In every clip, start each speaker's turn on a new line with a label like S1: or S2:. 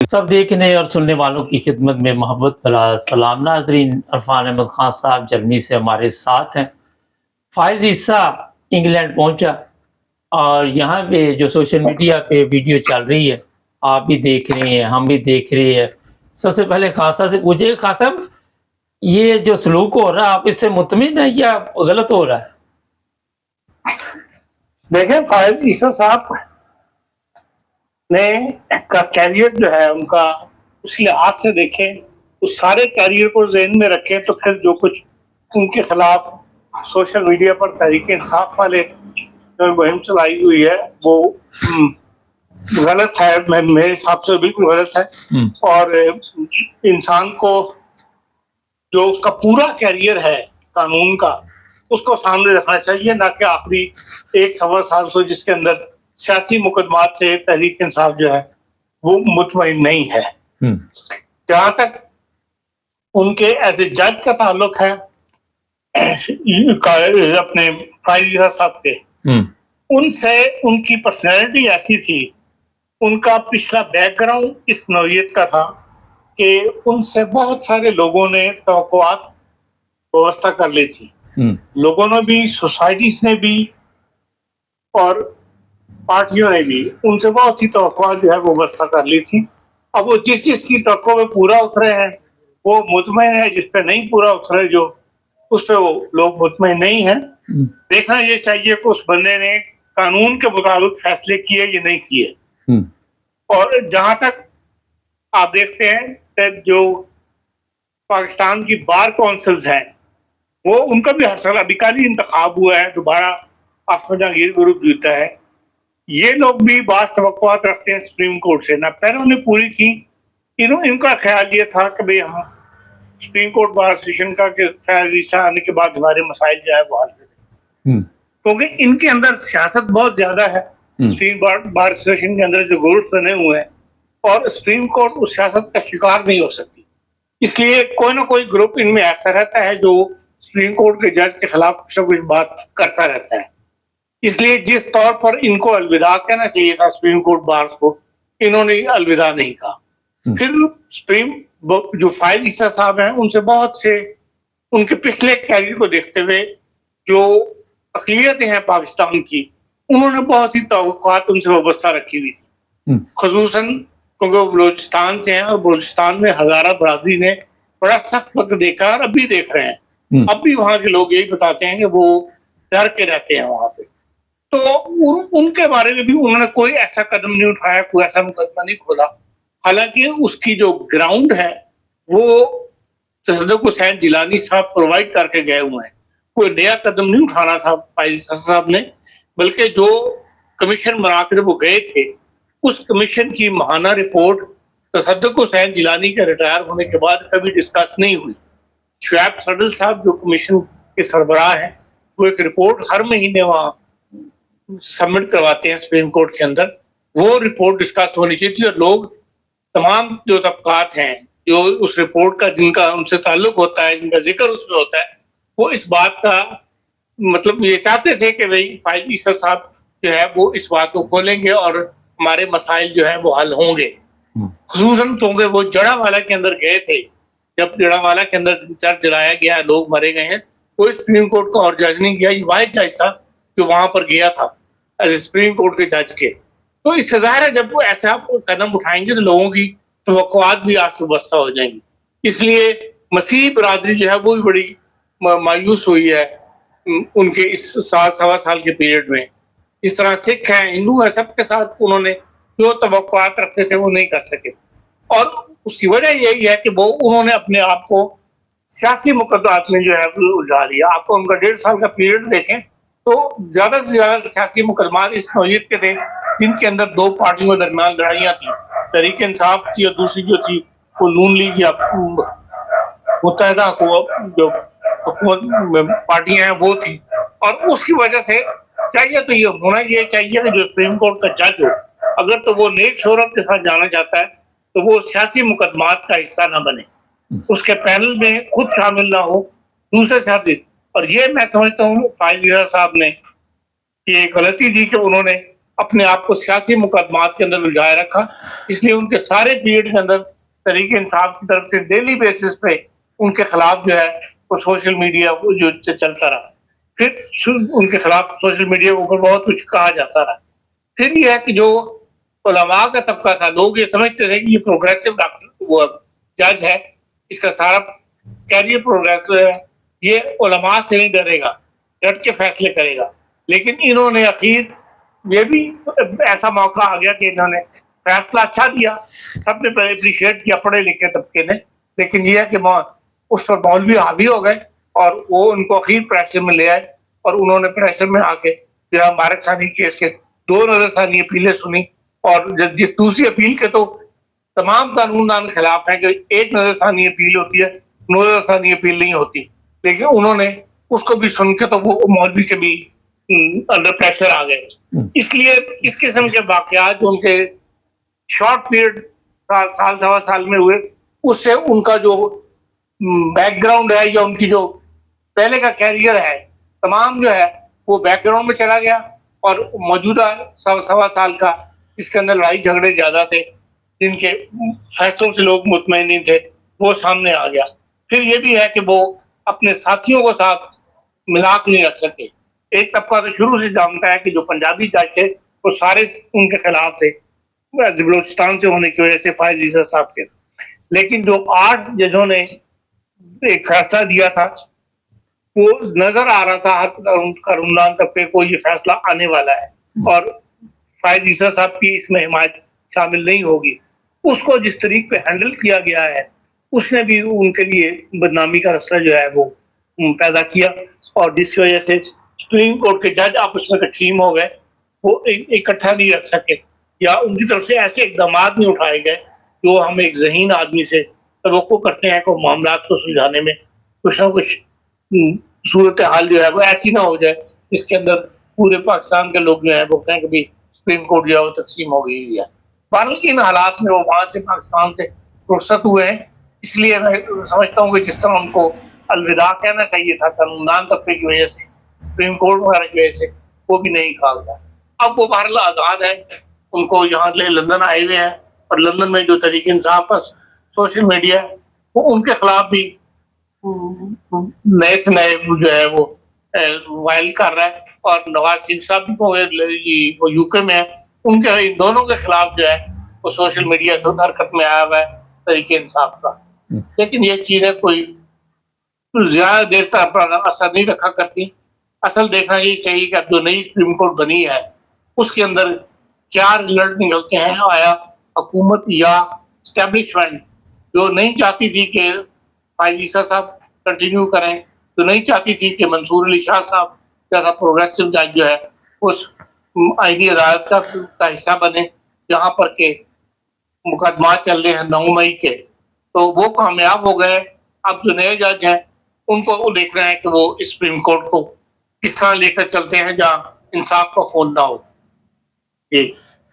S1: सब देखने और सुनने वालों की खिदमत में मोहब्बत भरा सलाम नाज़रीन। इरफान अहमद खान साहब जर्मनी से हमारे साथ हैं। फ़ाइज़ ईसा इंग्लैंड पहुँचा और यहाँ पे जो सोशल मीडिया पे वीडियो चल रही है, आप भी देख रहे हैं, हम भी देख रहे हैं। सबसे पहले खान साहब से पूछिए, खान साहब ये जो सलूक हो रहा है, आप इससे मुतमिन हैं या गलत हो रहा है?
S2: देखें, फ़ाइज़ ईसा साहब ने का कैरियर जो है उनका, उस लिहाज से देखें, उस सारे कैरियर को ज़हन में रखें तो फिर जो कुछ उनके खिलाफ सोशल मीडिया पर तहरीक इंसाफ वाले जो मुहिम चलाई हुई है वो गलत है। मेरे हिसाब से बिल्कुल गलत है। और इंसान को जो उसका पूरा कैरियर है कानून का, उसको सामने रखना चाहिए, ना कि आखिरी 1-1.25 साल से जिसके अंदर सियासी मुकदमात से तहरीक इंसाफ जो है वो मुतमईन नहीं है। जहां तक उनके एज ए जज का ताल्लुक है अपने फ़ाइज़ ईसा साहब के, उनसे उनकी पर्सनैलिटी ऐसी थी, उनका पिछला बैकग्राउंड इस नौइयत का था कि उनसे बहुत सारे लोगों ने तवक्कुआत व्यवस्था कर ली थी। लोगों ने भी, सोसाइटीज ने भी और पार्टियों ने भी उनसे बहुत सी तवक्कुआत जो है वो व्यवस्था कर ली थी। अब वो जिस की तवक्को में पूरा उतरे हैं वो मुतमईन है, जिस पे नहीं पूरा उतरे जो उस पे वो लोग मुतमईन नहीं है। देखना ये चाहिए कि उस बंदे ने कानून के मुताबिक फैसले किए या नहीं किए। और जहां तक आप देखते हैं कि जो पाकिस्तान की बार काउंसिल्स हैं वो, उनका भी हर साल अभी कल ही इंतखाब हुआ है, दोबारा आसमा जहांगीर ग्रुप जीता है। ये लोग भी बात तवक्कुआत रखते हैं सुप्रीम कोर्ट से, ना पहले उन्हें पूरी की। इनका ख्याल ये था कि भाई हम सुप्रीम कोर्ट बार एसोसिएशन का फ़ाइज़ ईसा आने के बाद हमारे मसाइल जो है वो हल करें, क्योंकि इनके अंदर सियासत बहुत ज्यादा है। सुप्रीम बार एसोसिएशन के अंदर जो ग्रुप बने हुए हैं और सुप्रीम कोर्ट उस सियासत का शिकार नहीं हो सकती, इसलिए कोई ना कोई ग्रुप इनमें ऐसा रहता है जो सुप्रीम कोर्ट के जज के खिलाफ कुछ न कुछ बात करता रहता है। इसलिए जिस तौर पर इनको अलविदा कहना चाहिए था सुप्रीम कोर्ट बार्स को, इन्होंने अलविदा नहीं कहा। फिर सुप्रीम जो फ़ाइज़ ईसा साहब हैं, उनसे बहुत से उनके पिछले कैरियर को देखते हुए जो अक़लियतें हैं पाकिस्तान की, उन्होंने बहुत ही तवक्कुआत उनसे वाबस्ता रखी हुई थी, ख़ुसूसन क्योंकि वो बलूचिस्तान से हैं और बलूचिस्तान में हज़ारा बरादरी ने बड़ा सख्त वक्त देखा और अब भी देख रहे हैं। अब भी वहाँ के लोग यही बताते हैं कि वो डर के रहते हैं वहाँ पे। तो उनके बारे में भी उन्होंने कोई ऐसा कदम नहीं उठाया, कोई ऐसा मुकदमा नहीं खोला। हालांकि उसकी जो ग्राउंड है वो तसद्दुक़ हुसैन जिलानी साहब प्रोवाइड करके गए हुए हैं। कोई नया कदम नहीं उठाना था फ़ाइज़ ईसा साहब ने, बल्कि जो कमीशन बनाकर वो गए थे उस कमीशन की माहाना रिपोर्ट तसद्दुक़ हुसैन जिलानी के रिटायर होने के बाद कभी डिस्कस नहीं हुई। शुएब सडल साहब जो कमीशन के सरबराह हैं, वो एक रिपोर्ट हर महीने वहाँ सबमिट करवाते हैं सुप्रीम कोर्ट के अंदर, वो रिपोर्ट डिस्कस होनी चाहिए थी। और लोग, तमाम जो तबकात हैं जो उस रिपोर्ट का, जिनका उनसे ताल्लुक होता है, जिनका जिक्र उसमें होता है, वो इस बात का मतलब ये चाहते थे कि भाई फ़ाइज़ ईसा साहब जो है वो इस बात को खोलेंगे और हमारे मसाइल जो है वो हल होंगे। ख़ुसूसन क्योंकि वो जड़ावाला के अंदर गए थे, जब जड़ावाला के अंदर चर्च जलाया गया, लोग मारे गए हैं, कोई सुप्रीम कोर्ट का और जज नहीं गया, ये वाहिद जज था जो वहां पर गया था एज सुप्रीम कोर्ट के जज के। तो इससे ज़ाहिर है जब वो ऐसा कदम उठाएंगे तो लोगों की तवक्कुआत भी आस बस्ता हो जाएंगी। इसलिए मसीह बरादरी जो है वो भी बड़ी मायूस हुई है उनके इस 7-सवा साल के पीरियड में। इस तरह सिख हैं, हिंदू हैं, सबके साथ उन्होंने जो तवक्कुआत रखते थे वो नहीं कर सके। और उसकी वजह यही है कि वो उन्होंने अपने आप को सियासी मुकदमात में जो है वो उलझा लिया। आपको उनका 1.5 साल का पीरियड देखें तो ज्यादा से ज्यादा सियासी मुकदमात इस नौइयत के थे जिनके अंदर दो पार्टियों के दरमियान लड़ाइयाँ थी, तहरीक इंसाफ थी और दूसरी जो थी वो नून लीग या मुत्तहिदा जो हुकूमत पार्टियां हैं वो थी। और उसकी वजह से चाहिए तो ये होना ये चाहिए कि जो सुप्रीम कोर्ट का जज हो, अगर तो वो नेक शोहरत के साथ जाना चाहता है तो वो सियासी मुकदमात का हिस्सा ना बने, उसके पैनल में खुद शामिल ना हो, दूसरे साथ। और ये मैं समझता हूँ फ़ाइज़ ईसा साहब ने ये गलती थी कि उन्होंने अपने आप को सियासी मुकदमात के अंदर उलझाए रखा। इसलिए उनके सारे पीरियड के अंदर तहरीक इंसाफ की तरफ से डेली बेसिस पे उनके खिलाफ जो है वो सोशल मीडिया जो चलता रहा। फिर उनके खिलाफ सोशल मीडिया के ऊपर बहुत कुछ कहा जाता रहा। फिर यह है कि जो उलमा का तबका था, लोग ये समझते थे कि ये प्रोग्रेसिव डॉक्टर वो जज है, इसका सारा कैरियर प्रोग्रेसिव है, ये उलमा से नहीं डरेगा, डट के फैसले करेगा। लेकिन इन्होंने आखिर ये भी ऐसा मौका आ गया कि इन्होंने फैसला अच्छा दिया, सबने पहले अप्रिशिएट किया पढ़े लिखे तबके ने, लेकिन ये है कि उस पर मौलवी हावी हो गए और वो उनको आखिर प्रेशर में ले आए और उन्होंने प्रेशर में आके जो है मुबारक सानी केस के 2 नजरसानी अपीलें सुनी। और जिस दूसरी अपील के तो तमाम कानूनदान खिलाफ है कि एक नजरसानी अपील होती है, नजरसानी अपील नहीं होती, लेकिन उन्होंने उसको भी सुन के तो वो मौलवी के भी अंडर प्रेशर आ गए। इसलिए इस किस्म के वाकयात जो उनके शॉर्ट पीरियड साल सवा साल में हुए, उससे उनका जो बैकग्राउंड है या उनकी जो पहले का कैरियर है तमाम जो है वो बैकग्राउंड में चला गया और मौजूदा सवा साल का इसके अंदर लड़ाई झगड़े ज्यादा थे, जिनके फैसलों से लोग मुतमईन नहीं थे, वो सामने आ गया। फिर ये भी है कि वो अपने साथियों को साथ मिलाप नहीं रख सके। एक तबका तो शुरू से जानता है कि जो पंजाबी जज थे वो सारे उनके खिलाफ थे, बलोचिस्तान से होने की वजह से फायज ईसा साहब के। लेकिन जो 8 जजों ने एक फैसला दिया था, वो नजर आ रहा था हर कानूनदान तबके को ये फैसला आने वाला है और फायज ईसा साहब की इसमें हिमायत शामिल नहीं होगी। उसको जिस तरीके पे हैंडल किया गया है, उसने भी उनके लिए बदनामी का रास्ता जो है वो पैदा किया और जिसकी वजह से सुप्रीम कोर्ट के जज आपस में तकसीम हो गए, वो इकट्ठा नहीं रख सके या उनकी तरफ से ऐसे इकदाम नहीं उठाए गए जो हम एक ज़हीन आदमी से तवक्को करते हैं कि मामला को सुलझाने में कुछ ना कुछ सूरत हाल जो है वो ऐसी ना हो जाए इसके अंदर पूरे पाकिस्तान के लोग जो है वो कहें कि भी सुप्रीम कोर्ट जो है वो तकसीम हो गई है। बहरहाल इन हालात में वो वहां से पाकिस्तान से फुर्सत हुए हैं, इसलिए मैं समझता हूँ कि जिस तरह उनको अलविदा कहना चाहिए था कानूनदान तबके की वजह से, सुप्रीम कोर्ट वगैरह की वजह से, वो भी नहीं कहा गया। अब वो बहरहाल आज़ाद है, उनको यहाँ ले लंदन आए हुए हैं और लंदन में जो तहरीक इंसाफ का सोशल मीडिया है वो उनके खिलाफ भी नए से नए जो है वो वायल कर रहा है और नवाज शरीफ साहब भी वो यूके में है, उनके इन दोनों के खिलाफ जो है वो सोशल मीडिया से हरकत में आया हुआ है तहरीक इंसाफ का। लेकिन ये चीजें कोई ज्यादा देर तक अपना असर नहीं रखा करती। असल देखना ये चाहिए कि अब जो नई सुप्रीम कोर्ट बनी है उसके अंदर क्या रिजल्ट निकलते हैं। आया हुकूमत या एस्टेब्लिशमेंट जो नहीं चाहती थी कि फायज ईसा साहब कंटिन्यू करें, तो नहीं चाहती थी कि मंसूर अली शाह साहब जैसा प्रोग्रेसिव जज जो है उस आईनी अदालत का हिस्सा बने जहाँ पर के मुकदमा चल रहे हैं 9 मई के, तो वो कामयाब हो गए। अब जो नए जज हैं उनको वो देख रहे हैं कि वो इस सुप्रीम कोर्ट को किस तरह लेकर चलते हैं जहाँ इंसाफ का खून ना हो।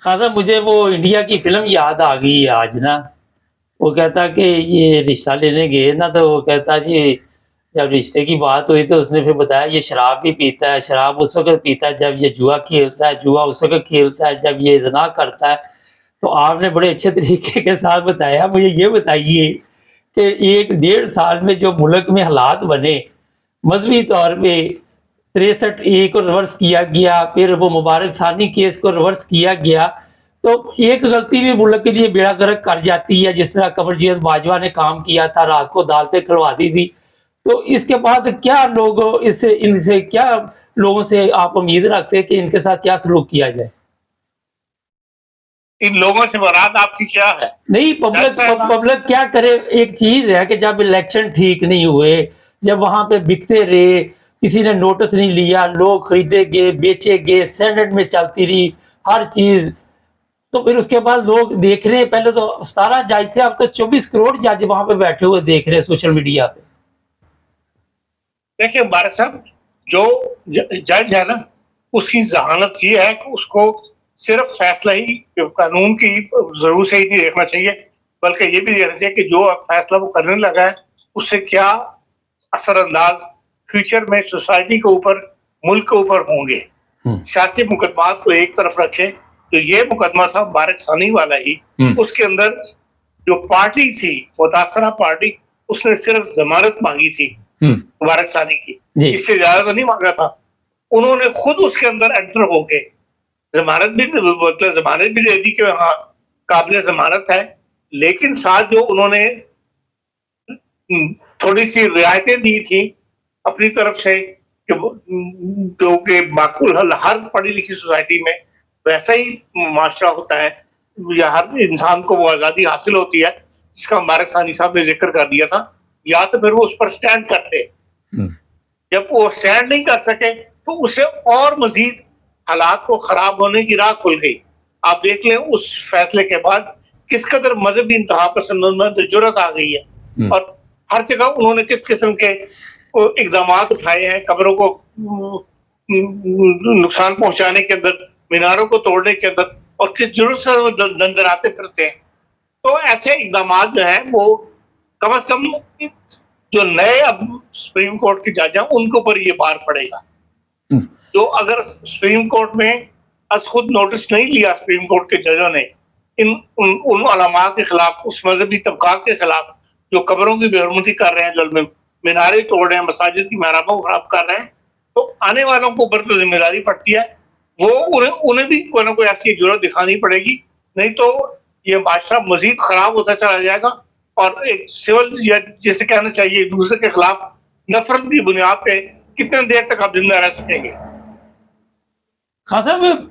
S1: खासा मुझे वो इंडिया की फिल्म याद आ गई है आज ना। वो कहता कि ये रिश्ता लेने गए ना, तो वो कहता जी जब रिश्ते की बात हुई तो उसने फिर बताया ये शराब भी पीता है, शराब उस वक्त पीता है जब ये जुआ खेलता है, जुआ उस वक्त खेलता है जब ये ज़िना करता है। तो आपने बड़े अच्छे तरीके के साथ बताया। मुझे ये बताइए कि 1-1.5 साल में जो मुल्क में हालात बने, मजहबी तौर पे 63 ए को रिवर्स किया गया, फिर वो मुबारक सानी केस को रिवर्स किया गया, तो एक गलती भी मुल्क के लिए बेड़ा गर्क कर जाती है। जिस तरह कमरजीत बाजवा ने काम किया था, रात को अदालतें खुलवा दी थी। तो इसके बाद क्या लोग इनसे क्या लोगों से आप उम्मीद रखते हैं कि इनके साथ क्या सलूक किया जाए?
S2: इन लोगों से मुराद आपकी क्या है?
S1: नहीं, पब्लिक क्या करे? एक चीज है कि जब इलेक्शन ठीक नहीं हुए, जब वहां पे बिकते रहे, किसी ने नोटिस नहीं लिया, लोग खरीदे गए, बेचे गए, सेनेट में चलती रही हर चीज, तो फिर उसके बाद लोग देख रहे हैं। पहले तो 17 जज थे, अब तो 24 करोड़ जज वहां पे बैठे हुए देख रहे हैं सोशल मीडिया पे।
S2: देखिए मुबारक साहब, जो जज है ना, उसकी जहानत ये है कि उसको सिर्फ फैसला ही कानून की जरूर से ही नहीं देखना चाहिए, बल्कि ये भी देखना चाहिए कि जो फैसला वो करने लगा है उससे क्या असरअंदाज फ्यूचर में सोसाइटी के ऊपर, मुल्क के ऊपर होंगे। सियासी मुकदमात को एक तरफ रखें तो ये मुकदमा था मुबारक सानी वाला ही। उसके अंदर जो पार्टी थी, मुतासरा पार्टी, उसने सिर्फ जमानत मांगी थी मुबारक सानी की, इससे ज्यादा तो नहीं मांगा था। उन्होंने खुद उसके अंदर एंटर होके जमानत भी दे दी कि हाँ काबिल जमानत है, लेकिन साथ जो उन्होंने थोड़ी सी रियायतें दी थी अपनी तरफ से जो कि माकूल हर पढ़ी लिखी सोसाइटी में वैसा ही माशरा होता है या हर इंसान को वो आज़ादी हासिल होती है जिसका मुबारक सानी साहब ने जिक्र कर दिया था, या तो फिर वो उस पर स्टैंड करते। जब वो स्टैंड नहीं कर सके तो उससे और मजीद हालात को खराब होने की राह खुल गई। आप देख लें उस फैसले के बाद किस कदर मजहबी इंतहा पसंद में जुर्रत आ गई है और हर जगह उन्होंने किस किस्म के इकदाम उठाए हैं, कब्रों को नुकसान पहुंचाने के अंदर, मीनारों को तोड़ने के अंदर, और किस जरूरत से वो दंदराते फिरते हैं। तो ऐसे इकदाम जो हैं वो कम से कम जो नए अब सुप्रीम कोर्ट के जज हैं उनके ऊपर ये बार पड़ेगा। जो अगर सुप्रीम कोर्ट में खुद नोटिस नहीं लिया सुप्रीम कोर्ट के जजों ने उन उलमा के खिलाफ, उस मजहबी तबका के खिलाफ जो कब्रों की बेहरमती कर रहे हैं, जो मीनारे तोड़ रहे हैं, मसाजिद की महराबों को खराब कर रहे हैं, तो आने वालों को ऊपर तो जिम्मेदारी पड़ती है। वो उन्हें भी कोई ना कोई ऐसी जरूरत दिखानी पड़ेगी, नहीं तो ये बादशाह मजीद खराब होता चला जाएगा और एक सिविल या जैसे कहना चाहिए एक दूसरे के खिलाफ नफरत की बुनियाद पे कितने देर तक आप जिंदा रह सकेंगे।
S1: खान साहब,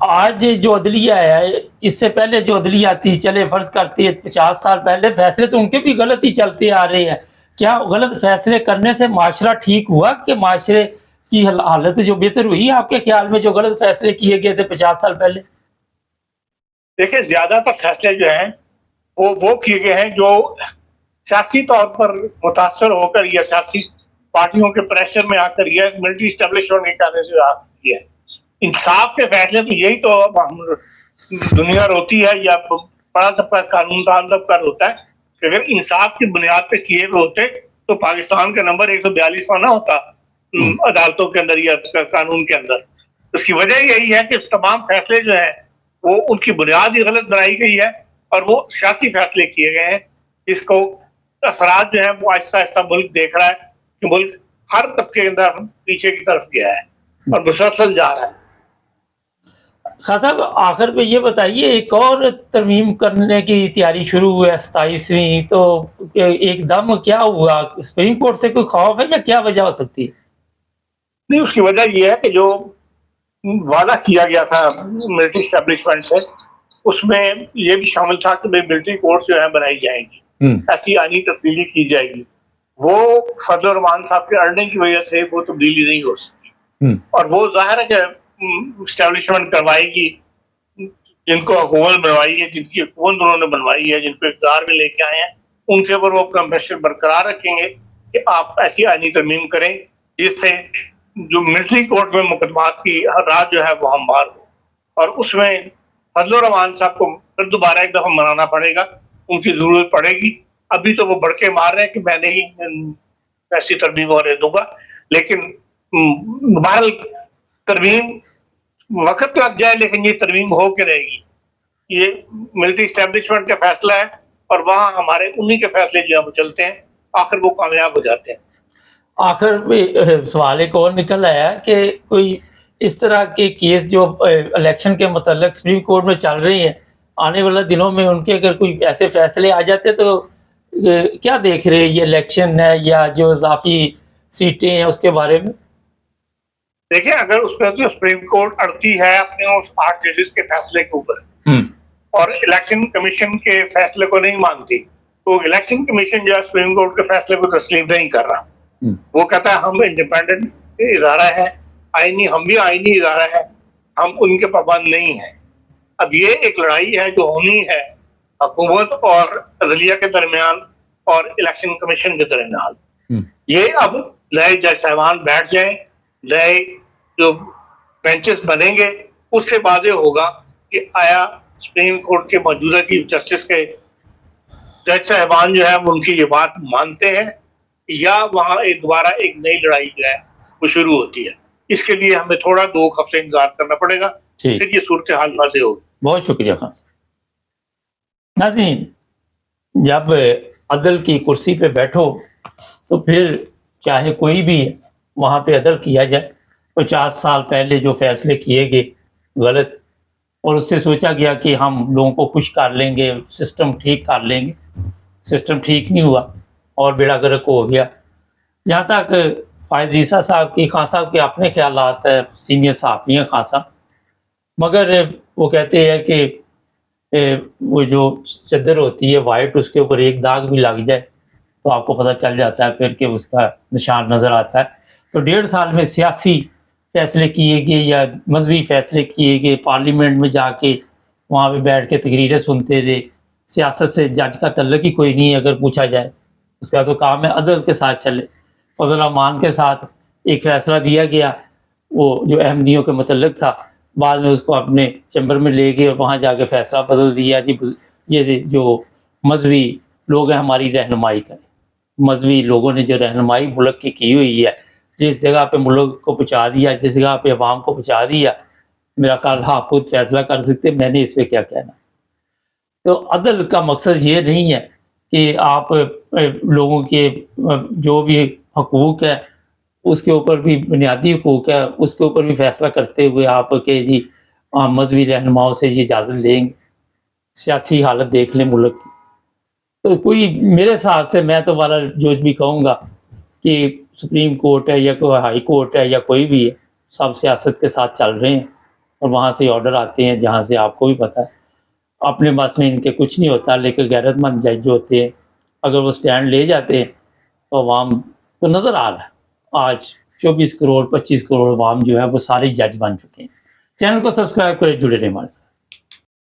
S1: आज जो अदलिया है, इससे पहले जो अदलिया थी, चले फर्ज करती है 50 साल पहले फैसले तो उनके भी गलत ही चलते आ रहे हैं। क्या गलत फैसले करने से माशरा ठीक हुआ कि माशरे की हालत जो बेहतर हुई आपके ख्याल में, जो गलत फैसले किए गए थे 50 साल पहले?
S2: देखिए, ज्यादातर फैसले जो हैं वो किए गए हैं जो सियासी तौर पर मुतासर होकर या सियासी पार्टियों के प्रेशर में आकर या मिलिट्री एस्टेब्लिशमेंट के कहने से आती है। इंसाफ के फैसले तो यही तो दुनिया रोती है या बड़ा तबका कानून तबका रोता है कि अगर इंसाफ की बुनियाद पे किए हुए होते तो पाकिस्तान का नंबर 142वां ना होता अदालतों के अंदर या कानून के अंदर। उसकी वजह यही है कि तमाम फैसले जो है वो उनकी बुनियाद ही गलत बनाई गई है और वो सियासी फैसले किए गए हैं, जिसको असरात जो है वो आहिस्ता आहिस्ता मुल्क देख रहा है कि मुल्क हर तबके के अंदर पीछे की तरफ गया है और मुसलसल जा रहा है।
S1: खान साहब, आखिर में ये बताइए, एक और तरमीम करने की तैयारी शुरू हुई है 27वीं, तो एकदम क्या हुआ? सुप्रीम कोर्ट से कोई खौफ है या क्या वजह हो सकती है?
S2: नहीं, उसकी वजह ये है कि जो वादा किया गया था मिलिट्री एस्टेब्लिशमेंट से, उसमें ये भी शामिल था कि मिलिट्री कोर्ट जो है बनाई जाएगी, ऐसी आईनी तब्दीली की जाएगी। वो फजल रहमान साहब के अड़ने की वजह से वो तब्दीली नहीं हो सकती और वो जाहिर है कि एस्टेब्लिशमेंट करवाएगी जिनको हुकूमत बनवाई है, जिनकी हुकूमत उन्होंने बनवाई है, जिनको इक़्तिदार में लेके आए हैं, उनके ऊपर वो अपना प्रेशर बरकरार रखेंगे कि आप ऐसी आईनी तरमीम करें जिससे जो मिलिट्री कोर्ट में मुकदमात की राह जो है वो हमवार हो। और उसमें फजल रहमान साहब को फिर दोबारा एक दफा मनाना पड़ेगा, उनकी जरूरत पड़ेगी। अभी तो वो बढ़के मार रहे हैं कि मैं नहीं ऐसी तरमीम होने दूंगा, लेकिन बहरहाल तरमीम वक्त लग जाए लेकिन ये तरमीम हो के रहेगी। ये मिलिट्री एस्टेब्लिशमेंट का फैसला है और वहाँ हमारे उन्हीं के फैसले जो है वो चलते हैं, आखिर वो कामयाब हो जाते हैं।
S1: आखिर में सवाल एक और निकल आया कि कोई इस तरह के केस जो इलेक्शन के मतलब सुप्रीम कोर्ट में चल रही हैं, आने वाले दिनों में उनके अगर कोई ऐसे फैसले आ जाते तो क्या देख रहे हैं, ये इलेक्शन है या जो इजाफी सीटें हैं उसके बारे में?
S2: देखिए, अगर उसमें तो सुप्रीम कोर्ट अड़ती है अपने उस 8 जजेस के फैसले के ऊपर और इलेक्शन कमीशन के फैसले को नहीं मानती, तो इलेक्शन कमीशन जो है सुप्रीम कोर्ट के फैसले को तस्लीम नहीं कर रहा। वो कहता है हम इंडिपेंडेंट इदारा है, आईनी, हम भी आईनी इदारा है, हम उनके पाबंद नहीं है। अब ये एक लड़ाई है जो होनी है हुकूमत और अदलिया के दरमियान और इलेक्शन कमीशन के दरमियान। ये अब नए जज साहिबान बैठ जाएं, नए जो बेंचेस बनेंगे, उससे वाज़ेह होगा कि आया सुप्रीम कोर्ट के मौजूदा चीफ जस्टिस के जज साहिबान जो है उनकी ये बात मानते हैं या वहाँ दोबारा एक नई लड़ाई जो है वो शुरू होती है। इसके लिए हमें थोड़ा 2 हफ्ते इंतजार करना पड़ेगा,
S1: ठीक,
S2: फिर ये सूरत हाल वाज़ेह होगी।
S1: बहुत शुक्रिया खान साहब। नाज़रीन, जब अदल की कुर्सी पे बैठो तो फिर चाहे कोई भी वहाँ पे अदल किया जाए। 50 साल पहले जो फैसले किए गए गलत, और उससे सोचा गया कि हम लोगों को खुश कर लेंगे, सिस्टम ठीक कर लेंगे, सिस्टम ठीक नहीं हुआ और बेड़ा गर्क हो गया। जहाँ तक फ़ायज़ ईसा साहब की, खान साहब के अपने ख़्यालात है, सीनियर सहाफ़ी हैं खान साहब, मगर वो कहते हैं कि वो जो चद्दर होती है वाइट, उसके ऊपर एक दाग भी लग जाए तो आपको पता चल जाता है फिर कि उसका निशान नज़र आता है। तो 1.5 साल में सियासी फ़ैसले किए गए या मज़हबी फ़ैसले किए गए, पार्लियामेंट में जाके वहाँ पे बैठ के तकरीरें सुनते रहे। सियासत से जज का तल्लुक ही कोई नहीं है अगर पूछा जाए, उसका तो काम है अदल के साथ चले। फज़ल रहमान के साथ एक फ़ैसला दिया गया, वो जो अहमदियों के मुतल्लिक़ था, बाद में उसको अपने चैम्बर में ले गए और वहाँ जाके फ़ैसला बदल दिया जी, ये जो मज़हबी लोग हैं हमारी रहनुमाई करें। मज़हबी लोगों ने जो रहनुमाई मुल्क की हुई है, जिस जगह पे मुल्क को पहुँचा दिया, जिस जगह पे अवाम को पहुँचा दिया, मेरा ख़्याल आप खुद फ़ैसला कर सकते हैं, मैंने इस पे क्या कहना। तो अदल का मकसद ये नहीं है कि आप लोगों के जो भी हकूक़ है, उसके ऊपर भी बुनियादी हकूक़ है, उसके ऊपर भी फ़ैसला करते हुए आप के जी मज़हबी रहनुमाओं से ये इजाज़त लेंगे, सियासी हालत देख लें मुल्क की। तो कोई मेरे हिसाब से मैं तो वाला जो भी कहूँगा कि सुप्रीम कोर्ट है या कोई हाई कोर्ट है या कोई भी है, सब सियासत के साथ चल रहे हैं और वहाँ से ऑर्डर आते हैं जहाँ से आपको भी पता है। अपने बस में इनके कुछ नहीं होता, लेकिन गैरतमंद जज जो होते हैं, अगर वो स्टैंड ले जाते हैं तो अवाम तो नज़र आ रहा है। आज 24 करोड़ 25 करोड़ अवाम जो है वो सारे जज बन चुके हैं। चैनल को सब्सक्राइब करें, जुड़े रहें हमारे साथ।